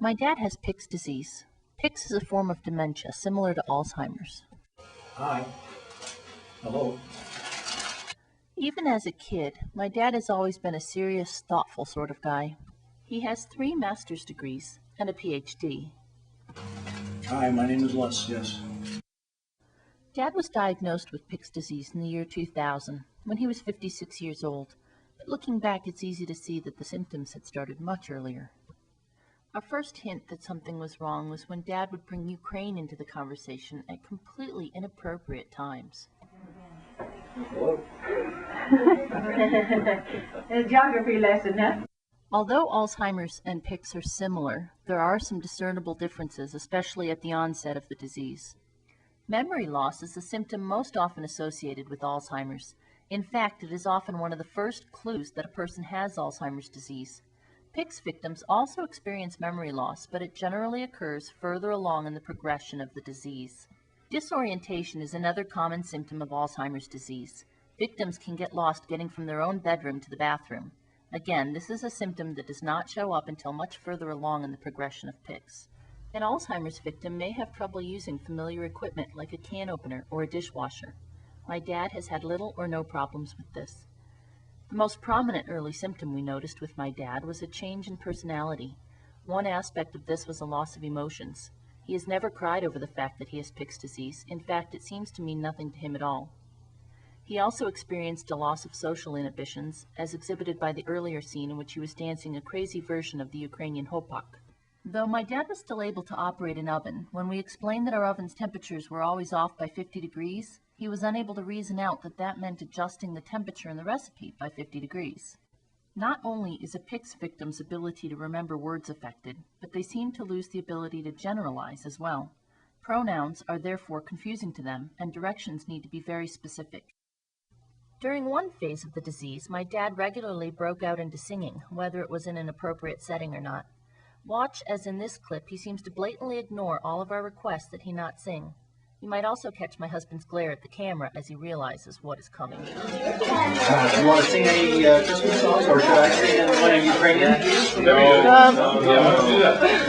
My dad has Pick's disease. Pick's is a form of dementia similar to Alzheimer's. Hi. Hello. Even as a kid, my dad has always been a serious, thoughtful sort of guy. He has 3 master's degrees and a PhD. Hi, my name is Les, yes. Dad was diagnosed with Pick's disease in the year 2000, when he was 56 years old, but looking back it's easy to see that the symptoms had started much earlier. Our first hint that something was wrong was when Dad would bring Ukraine into the conversation at completely inappropriate times. Hello. A geography lesson, huh? Although Alzheimer's and Pick's are similar, there are some discernible differences, especially at the onset of the disease. Memory loss is the symptom most often associated with Alzheimer's. In fact, it is often one of the first clues that a person has Alzheimer's disease. Pick's victims also experience memory loss, but it generally occurs further along in the progression of the disease. Disorientation is another common symptom of Alzheimer's disease. Victims can get lost getting from their own bedroom to the bathroom. Again, this is a symptom that does not show up until much further along in the progression of Pick's. An Alzheimer's victim may have trouble using familiar equipment like a can opener or a dishwasher. My dad has had little or no problems with this. The most prominent early symptom we noticed with my dad was a change in personality. One aspect of this was a loss of emotions. He has never cried over the fact that he has Pick's disease. In fact, it seems to mean nothing to him at all. He also experienced a loss of social inhibitions, as exhibited by the earlier scene in which he was dancing a crazy version of the Ukrainian hopak. Though my dad was still able to operate an oven, when we explained that our oven's temperatures were always off by 50 degrees, he was unable to reason out that that meant adjusting the temperature in the recipe by 50 degrees. Not only is a Pick's victim's ability to remember words affected, but they seem to lose the ability to generalize as well. Pronouns are therefore confusing to them, and directions need to be very specific. During one phase of the disease, my dad regularly broke out into singing, whether it was in an appropriate setting or not. Watch as in this clip he seems to blatantly ignore all of our requests that he not sing. You might also catch my husband's glare at the camera as he realizes what is coming. You want to sing any Christmas songs, or should I sing one in Ukrainian?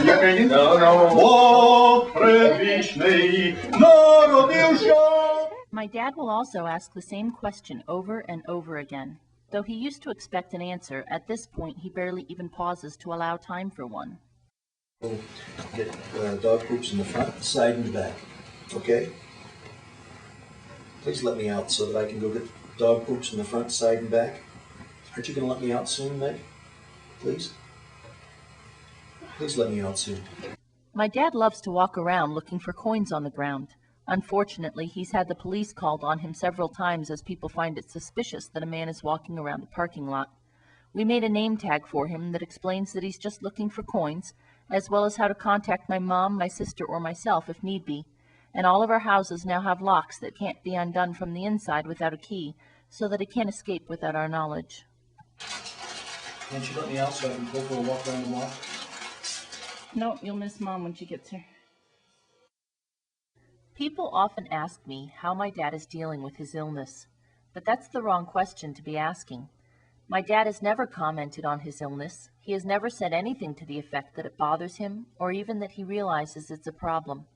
Ukrainian? No. My dad will also ask the same question over and over again. Though he used to expect an answer, at this point he barely even pauses to allow time for one. Get dog poops in the front, side, and back. Okay? Please let me out so that I can go get dog poops in the front, side, and back. Aren't you going to let me out soon, Meg? Please? Please let me out soon. My dad loves to walk around looking for coins on the ground. Unfortunately, he's had the police called on him several times as people find it suspicious that a man is walking around the parking lot. We made a name tag for him that explains that he's just looking for coins, as well as how to contact my mom, my sister, or myself if need be. And all of our houses now have locks that can't be undone from the inside without a key, so that he can't escape without our knowledge. Can't you let me out so I can go for a walk around the block? No, you'll miss Mom when she gets here. People often ask me how my dad is dealing with his illness, but that's the wrong question to be asking. My dad has never commented on his illness. He has never said anything to the effect that it bothers him, or even that he realizes it's a problem.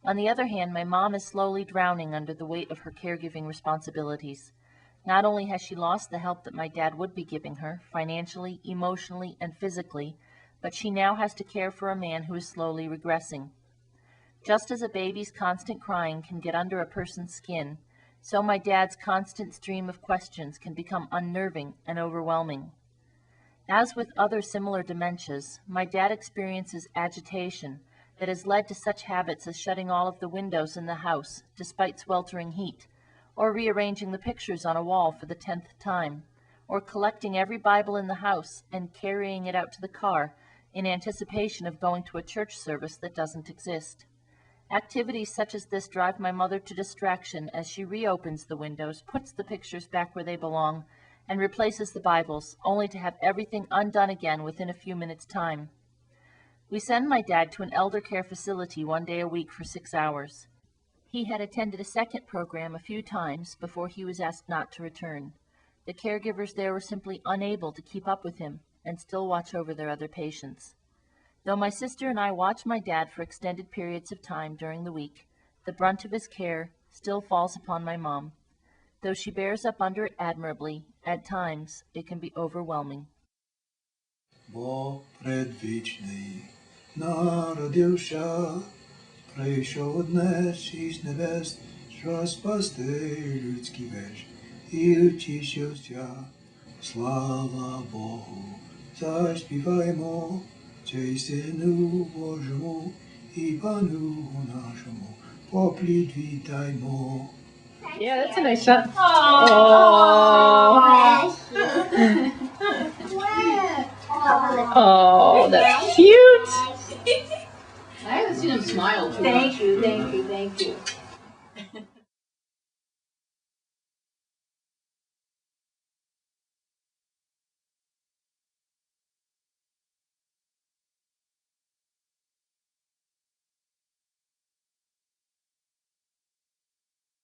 On the other hand, my mom is slowly drowning under the weight of her caregiving responsibilities. Not only has she lost the help that my dad would be giving her, financially, emotionally, and physically, but she now has to care for a man who is slowly regressing. Just as a baby's constant crying can get under a person's skin, so my dad's constant stream of questions can become unnerving and overwhelming. As with other similar dementias, my dad experiences agitation that has led to such habits as shutting all of the windows in the house, despite sweltering heat, or rearranging the pictures on a wall for the 10th time, or collecting every Bible in the house and carrying it out to the car in anticipation of going to a church service that doesn't exist. Activities such as this drive my mother to distraction as she reopens the windows, puts the pictures back where they belong, and replaces the Bibles, only to have everything undone again within a few minutes' time. We send my dad to an elder care facility 1 day a week for 6 hours. He had attended a second program a few times before he was asked not to return. The caregivers there were simply unable to keep up with him and still watch over their other patients. Though my sister and I watch my dad for extended periods of time during the week, the brunt of his care still falls upon my mom. Though she bears up under it admirably, at times it can be overwhelming. Bo predwieczny narodził się, przyszedł dnes iz nebes, że spasty ludzki weź i uciszył się. Sława Bogu, zaśpiewajmo, cześć Synu Bożemu i Panu naszemu, poklid witajmo. Yeah, that's a nice shot. Oh, that's cute. I haven't seen him smile. Thank you, thank you, thank you.